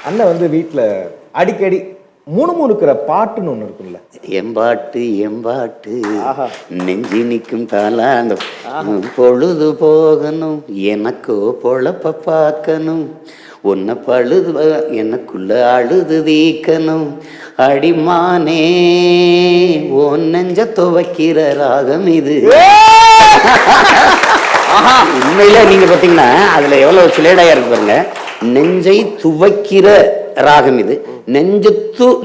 அண்ணன் வந்து வீட்டில் அடிக்கடி முணுமுணுக்கிற பாட்டுன்னு ஒன்று இருக்குல்ல, எம்பாட்டு எம்பாட்டு நெஞ்சி நிற்கும் தாளாந்தம் பொழுது போகணும் எனக்கோ பொழப்ப பார்க்கணும் உன்னை பழுது எனக்குள்ள அழுது தீக்கணும் அடிமானே உன் நெஞ்ச துவைக்கிற ராகம் இது. உண்மையில நீங்க பாத்தீங்கன்னா அதுல எவ்வளவு சிலேடையா இருக்கு பாருங்க. நெஞ்சை துவைக்கிற ராகம் இது,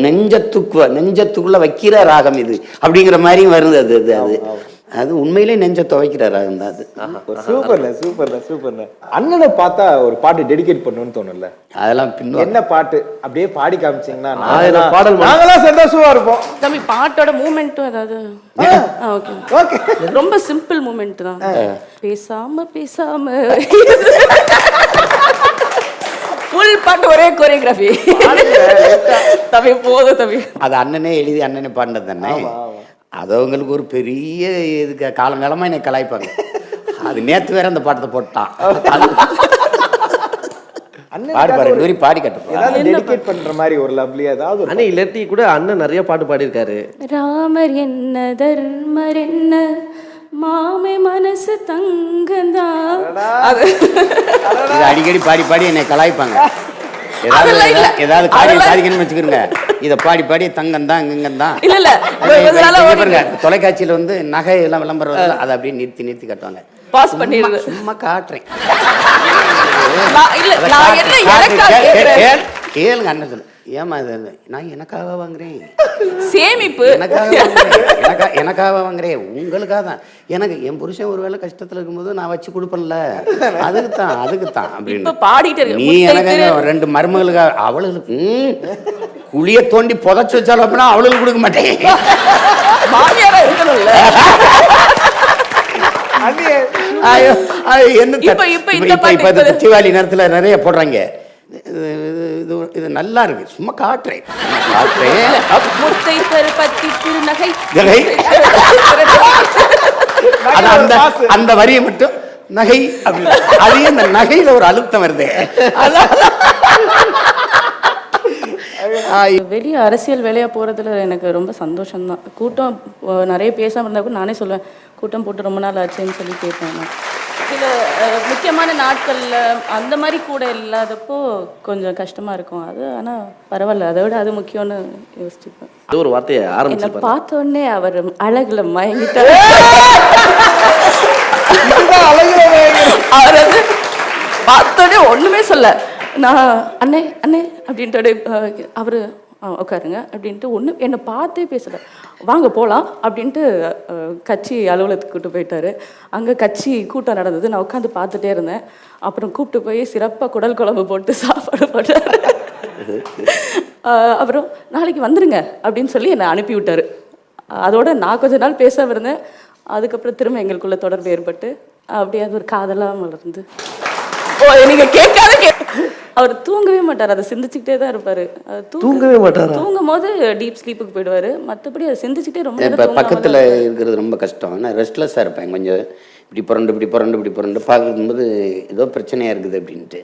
நெஞ்சத்துக்குள்ள வைக்கிற ராகம் இது அப்படிங்கிற மாதிரியும் வருது. அது அது அது அது உண்மையிலே நெஞ்ச துவைக்கிற ராகம் தான் அது. சூப்பர்ல சூப்பர்ல சூப்பர்ல. அண்ணனை பார்த்தா ஒரு பாட்டு டெடிகேட் பண்ணணும்னு தோணும்ல, அதெல்லாம் பின்ன என்ன பாட்டு அப்படியே பாடி காமிச்சீங்கன்னா பாடல் நாங்களாம் சந்தோஷமா இருப்போம். தம்பி பாட்டோட மூமெண்ட்டும் ஏதாவது? ஓகே ஓகே, ரொம்ப சிம்பிள் மூமெண்ட் தான். பேசாம பேசாம ஃபுல் பாட்டு ஒரே கோரியோகிராஃபி. தம்பி போதும் தம்பி. அது அண்ணனே எழுதி அண்ணனே பாடினது தானே. அது அவங்களுக்கு ஒரு பெரிய இதுக்கு காலங்காலமா என்னை கலாய்ப்பாங்க. அது நேத்து வேற அந்த பாட்டத்தை போட்டான். பாடி டெடிகேட் பண்ற மாதிரி ஒரு லவ்லியா ஏதாவது அண்ணன் இல்லாட்டி கூட அண்ணன் நிறைய பாட்டு பாடியிருக்காரு. ராமர் என்ன தர்மர் என்ன மாமே மனசு தங்கந்தா. அடிக்கடி பாடி பாடி என்னை கலாய்ப்பாங்க. ஏதாவது காரியம் சாதிக்கணும்னு வச்சுக்கிறோங்க, இதை பாடி பாடி தங்கம் தான் இங்கம் தான். தொலைக்காட்சியில வந்து நகை எல்லாம் விளம்பரம் அதை அப்படியே நிறுத்தி நிறுத்தி காட்டுவாங்க. பாஸ் பண்ணிடுங்க, சும்மா காட்டுறேன். கேளுங்க அண்ணன் சொல்லு. ஏமா இது நான் எனக்காக வாங்குறேன், சேமிப்பு எனக்காக வாங்குறேன், உங்களுக்காக தான். எனக்கு என் புருஷன் ஒரு வேளை கஷ்டத்துல இருக்கும்போது நான் வச்சு கொடுப்பேன்ல, அதுக்கு தான் அப்படின்னு பாடிட்டு. நீ எனக்கு 2 மருமகளுக்காக அவளுக்கு குழிய தோண்டி புதைச்சு வச்சாலும் அப்படின்னா அவளுக்கு கொடுக்க மாட்டேன். என்ன தீபாவளி நேரத்துல நிறைய போடுறாங்க. இது நல்லா இருக்கு, சும்மா காட்டுறேன். அந்த வரியை மட்டும் நகை அதையும் இந்த நகையில ஒரு அழுத்தம் வருது. வெளியே அரசியல் வேலையா போறதுல எனக்கு ரொம்ப சந்தோஷம்தான். கூட்டம் நிறைய பேசாம இருந்தா கூட நானே சொல்லுவேன், கூட்டம் போட்டு ரொம்ப நாள் ஆச்சுன்னு சொல்லி கேட்பேன். சில முக்கியமான நாட்கள்ல அந்த மாதிரி கூட இல்லாதப்போ கொஞ்சம் கஷ்டமா இருக்கும். அது ஆனா பரவாயில்ல, அதை விட அது முக்கியம்னு யோசிச்சுப்பேன். அது ஒரு வார்த்தையை என்ன பார்த்த உடனே அவர் அழகுல மயங்கிட்டார். அவர் வந்து பார்த்தோடனே ஒண்ணுமே சொல்ல, நான் அண்ணே அண்ணே அப்படின்ட்டு அவரு உட்காருங்க அப்படின்ட்டு என்னை பார்த்தே பேசல. வாங்க போகலாம் அப்படின்ட்டு கட்சி அலுவலகத்துக்கு கூப்பிட்டு போயிட்டாரு. அங்கே கட்சி கூட்டம் நடந்தது, நான் உட்காந்து பார்த்துட்டே இருந்தேன். அப்புறம் கூப்பிட்டு போய் சிறப்பாக குடல் குழம்பு போட்டு சாப்பாடு போட்டார். அப்புறம் நாளைக்கு வந்துடுங்க அப்படின்னு சொல்லி என்னை அனுப்பி விட்டார். அதோட நான் கொஞ்ச நாள் பேச இருந்தேன். அதுக்கப்புறம் திரும்ப எங்களுக்குள்ள தொடர்பு ஏற்பட்டு அப்படியே அது ஒரு காதலாக மலர்ந்து. நீங்க கேட்காத அவர் தூங்கவே மாட்டார், அதை சிந்திச்சுக்கிட்டே தான் இருப்பாரு. தூங்கவே மாட்டார். தூங்கும் போது டீப் ஸ்லீப்புக்கு போயிடுவாரு. மற்றபடி அதை சிந்திச்சுட்டே ரொம்ப பக்கத்தில் இருக்கிறது ரொம்ப கஷ்டம். நான் ரெஸ்ட்லெஸ்ஸாக இருப்பேன் கொஞ்சம். இப்படி புரண்டு பார்க்கும்போது ஏதோ பிரச்சனையாக இருக்குது அப்படின்ட்டு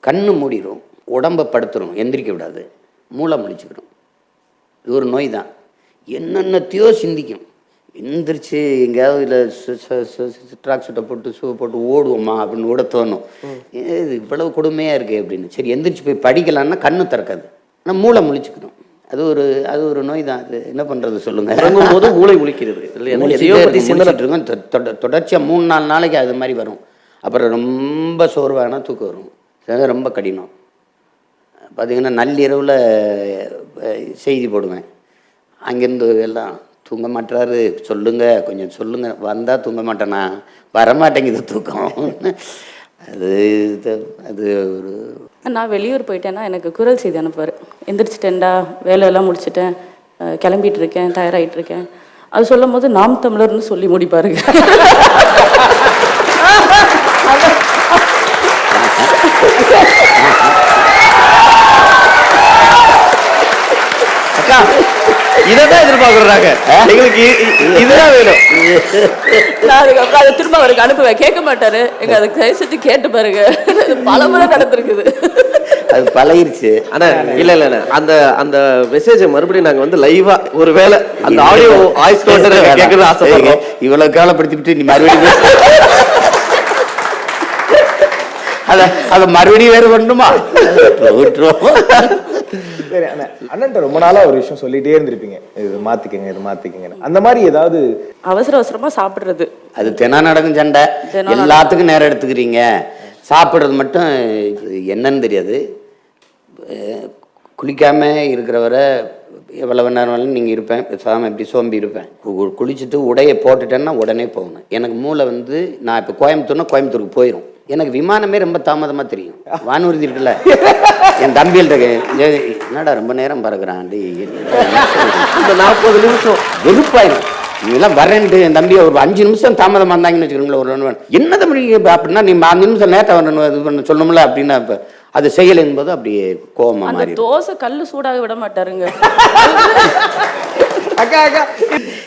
கண்ணு மூடிடும், உடம்பை படுத்துரும், எந்திரிக்க விடாது, மூளை முழிச்சுக்கிடும். இது ஒரு நோய் தான். என்னென்னத்தையோ சிந்திக்கும். எந்திரிச்சு எங்கேயாவது இல்லை ட்ராக் சூட்டை போட்டு ஷூ போட்டு ஓடுவோமா அப்படின்னு ஓட தோணும். இது இவ்வளவு கொடுமையாக இருக்குது அப்படின்னு. சரி எந்திரிச்சு போய் படிக்கலான்னா கண்ணு திறக்காது, ஆனால் மூளை முழிச்சுக்கணும். அது ஒரு நோய் தான். அது என்ன பண்ணுறது சொல்லுங்கள். போது மூளை முழிக்கிறது இருக்கோம். தொடர்ச்சியாக 3-4 நாளைக்கு அது மாதிரி வரும். அப்புறம் ரொம்ப சோர்வானா தூக்கம் வரும். ரொம்ப கடினம். பார்த்திங்கன்னா நள்ளிரவில் செய்தி போடுவேன். அங்கேருந்து எல்லாம் தூங்க மாட்டாரு, கொஞ்சம் சொல்லுங்க. வந்தால் தூங்க மாட்டேனா, வரமாட்டேங்குது தூக்கம். அது ஒரு நான் வெளியூர் போயிட்டேன்னா எனக்கு குரல் செய்தி அனுப்புவார். எந்திரிச்சிட்டேன்டா, வேலையெல்லாம் முடிச்சுட்டேன், கிளம்பிட்டு இருக்கேன், தயாராகிட்டு இருக்கேன். அது சொல்லும் போது நாம் தமிழர்னு சொல்லி முடிப்பாருங்க. இதான் எதிர்பார்க்குறாங்க எங்களுக்கு, இதுதான் வேணும். நான் அதுக்கப்புறம் அதை திரும்ப அவருக்கு அனுப்புவேன். கேட்க மாட்டாரு. எங்க அதை கை செஞ்சு கேட்டு பாருங்க, பல முறை நடந்திருக்குது. அது பழகிருச்சு. ஆனா இல்ல அந்த அந்த மெசேஜை மறுபடியும் நாங்க வந்து லைவா ஒருவேளை அந்த ஆடியோ வாய்ஸ் நோட் கேட்கறது ஆசைப்படுறோம். இவ்வளவு காலப்படுத்திட்டு நீ மறுபடியும் அத மறுபடியும் வேற பண்ணுமா? சரி அண்ணன் ரொம்ப நாளா ஒரு விஷயம் சொல்லிட்டே இருந்திருப்பீங்க, இது மாத்திக்கங்க இது மாத்திக்கங்க. அந்த மாதிரி ஏதாவது அவசர அவசரமா சாப்பிடுறது, அது தினா நடக்கும் சண்டை. எல்லாத்துக்கும் நேரம் எடுத்துக்கிறீங்க, சாப்பிட்றது மட்டும் என்னன்னு தெரியாது. குளிக்காம இருக்கிறவரை எவ்வளவு நேரம் நீங்கள் இருப்பேன், பேசாமல் இப்படி சோம்பி இருப்பேன். குளிச்சுட்டு உடையை போட்டுட்டேன்னா உடனே போகணும். எனக்கு மூளை வந்து நான் இப்போ கோயம்புத்தூருக்கு போயிடும். எனக்கு விமானமே ரொம்ப தாமதமாக தெரியும். வானூர்தி இருக்குல்ல, என் தம்பிகள்கிட்ட என்னடா ரொம்ப நேரம் பறக்குறான், இந்த 40 நிமிஷம் வெறுப்பாயிடும். நீங்களாம் வரேன்ட்டு என் தம்பி ஒரு 5 நிமிஷம் தாமதமாக இருந்தாங்கன்னு வச்சுக்கோங்களேன். ஒரு என்ன தம்பி அப்படின்னா நீ 5 நிமிஷம் லேட்டாக வரணும் இது பண்ண சொல்லணும்ல அப்படின்னா இப்போ அது செய்யலை என்பது அப்படியே கோவமா மாறி. தோசை கல்லு சூடாக விட மாட்டாருங்க. அக்கா அக்கா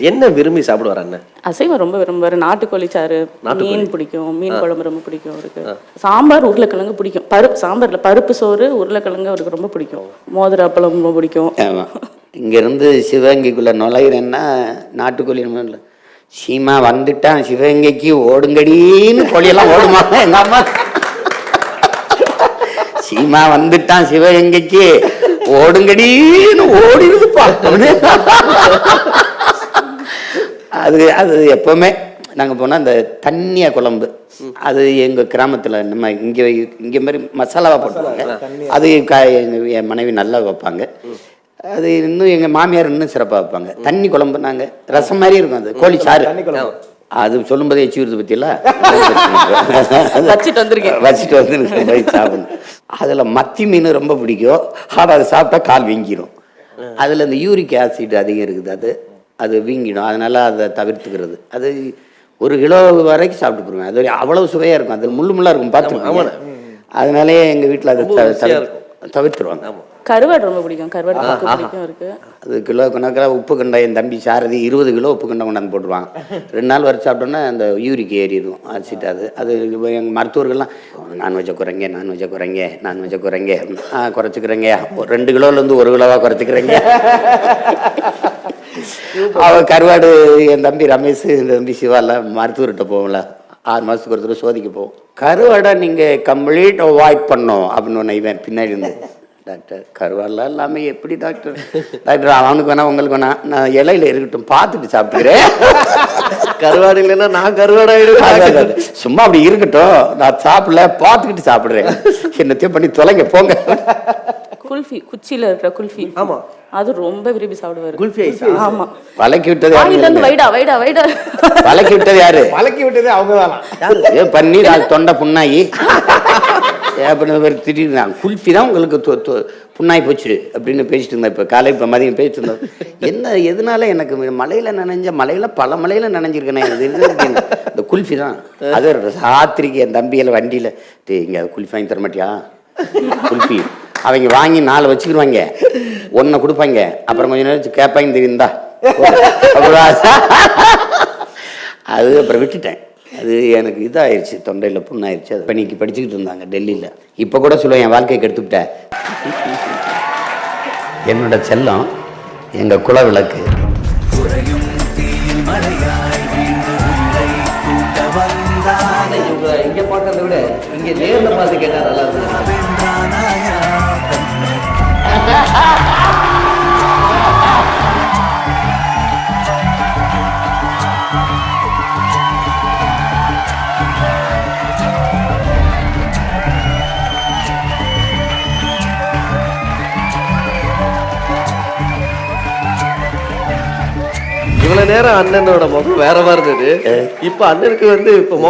என்ன விரும்பி சாப்பிடுவார் அண்ணன்? அசைவம் ரொம்ப விரும்புவாரு. நாட்டுக்கோழி சாறு, மீன் பிடிக்கும், மீன் குழம்பு ரொம்ப பிடிக்கும் அவருக்கு. சாம்பார் உருளைக்கிழங்கு பிடிக்கும். சாம்பார்ல பருப்பு சோறு உருளைக்கிழங்கு அவருக்கு ரொம்ப பிடிக்கும். மோதிர அப்பளம் ரொம்ப பிடிக்கும். இங்கேருந்து சிவகங்கைக்குள்ளே நுழையிறேன்னா நாட்டுக்கோழி இல்லை, சீமா வந்துட்டான் சிவகங்கைக்கு ஓடுங்கடின்னு கோழியெல்லாம் ஓடுமா எங்கள் அம்மா. சீமா வந்துட்டான் சிவகங்கைக்கு ஓடுங்கடின்னு ஓடிடுதுப்பா. அது அது எப்பவுமே நாங்கள் போனால் அந்த தண்ணியா குழம்பு, அது எங்கள் கிராமத்தில் நம்ம இங்கே மாதிரி மசாலாவாக போட்டுருவாங்க. அது என் மனைவி நல்லா வைப்பாங்க. அது இன்னும் எங்கள் மாமியார் இன்னும் சிறப்பாக வைப்பாங்க. தண்ணி குழம்பு நாங்கள் ரசம் மாதிரி இருக்கும். அது கோழி சாறு அது சொல்லும்போதே எச்சி வருது பற்றியெல்லாம் வச்சுட்டு வந்துருக்கேன் போய் சாப்பிடணும். அதில் மத்தி மீன் ரொம்ப பிடிக்கும். ஆனால் அது சாப்பிட்டா கால் வீங்கிடும். அதில் இந்த யூரிக் ஆசிட் அதிகம் இருக்குது, அது வீங்கிடும். அதனால அதை தவிர்த்துக்கிறது. அது 1 கிலோ வரைக்கும் சாப்பிட்டு போடுவேன். அது அவ்வளவு சுவையாக இருக்கும். அது முள்ளுமுள்ளாக இருக்கும் பார்த்துக்கோங்க. அதனாலே எங்கள் வீட்டில் அதை தவிர்த்துருவாங்க. கருவாடு ரொம்ப பிடிக்கும். கருவாடு பிடிக்கும் இருக்கு. அது கிலோ கணக்கில் உப்பு கண்டா என் தம்பி சாரதி 20 கிலோ உப்பு கண்டா கொண்டாந்து போட்டுருவாங்க. 2 நாள் வரை சாப்பிட்டோன்னா அந்த யூரிக் ஏறிடும் ஆசிட். அது எங்கள் மருத்துவர்கள்லாம் நான்வெஜ்ஜை குறைங்க குறைச்சிக்கிறேங்க. 2 கிலோலேருந்து 1 கிலோவாக குறைச்சிக்கிறேங்க. அவன் கருவாடு என் தம்பி ரமேஷ், இந்த தம்பி சிவாலாம் மருத்துவர்கிட்ட போவோம்ல, 6 மாதத்துக்கு ஒரு தடவை சோதிக்க போவோம். கருவாடை நீங்கள் கம்ப்ளீட் அவாய்ட் பண்ணோம் அப்படின்னு ஒன்று இவன் பின்னாடி இருந்து, டாக்டர் கருவாடெலாம் இல்லாமல் எப்படி டாக்டர்? டாக்டர் அவனுக்கு வேணா உங்களுக்கு வேணா, நான் இலையில இருக்கட்டும் பார்த்துட்டு சாப்பிட்டுக்கிறேன். கருவாடு இல்லைன்னா நான் கருவாடாயிடும். சும்மா அப்படி இருக்கட்டும், நான் சாப்பிடல பார்த்துக்கிட்டு சாப்பிட்றேன். என்னத்தையும் பண்ணி தொலைங்க போங்க. குல்ஃபி, குச்சியில இருக்கிற குல்ஃபி, ஆமா அது ரொம்ப விரும்பி சாப்பிடுவாரு. குல்ஃபி ஐஸ். ஆமா வளைக்கி விட்டது வளைக்கி விட்டது யாரு? வளைக்கி விட்டது அவங்க பண்ணி அது தொண்டை புண்ணாயி திடீர்னு குல்ஃபி தான் உங்களுக்கு புண்ணாய் போச்சு அப்படின்னு பேசிட்டு இருந்தேன். இப்போ காலை இப்போ மதியம் பேசிட்டு இருந்தோம். என்ன எதனால எனக்கு மலையில பல மலையில நனைஞ்சிருக்கேனே, இந்த குல்ஃபி தான். அது ராத்திரிக்கு என் தம்பியில் வண்டியில் இங்கே குல்ஃபி வாங்கி தர மாட்டியா? குல்ஃபி அவங்க வாங்கி 4 வச்சுக்கிடுவாங்க, 1 கொடுப்பாங்க, அப்புறம் கொஞ்சம் நேரம் கேட்பாங்க தெரியுந்தா. அது அப்புறம் விட்டுட்டேன். அது எனக்கு இதாகிடுச்சு, தொண்டையில் புண்ணாயிடுச்சு. அது பணிக்கு படிச்சுக்கிட்டு இருந்தாங்க டெல்லியில். இப்போ கூட சொல்லுவேன் என் வாழ்க்கையை கெடுத்துவிட்டேன். என்னோட செல்லம் எங்கள் குல விளக்கு. இங்கே பார்க்கறத விட இங்கே நேரில் பார்த்து கேட்டால் நல்லா இருக்கும். இவ்வளவு நேரம் அண்ணனோட முகம் வேற மாதிரி இருந்தது. இப்ப அண்ணனுக்கு வந்து இப்ப முகம்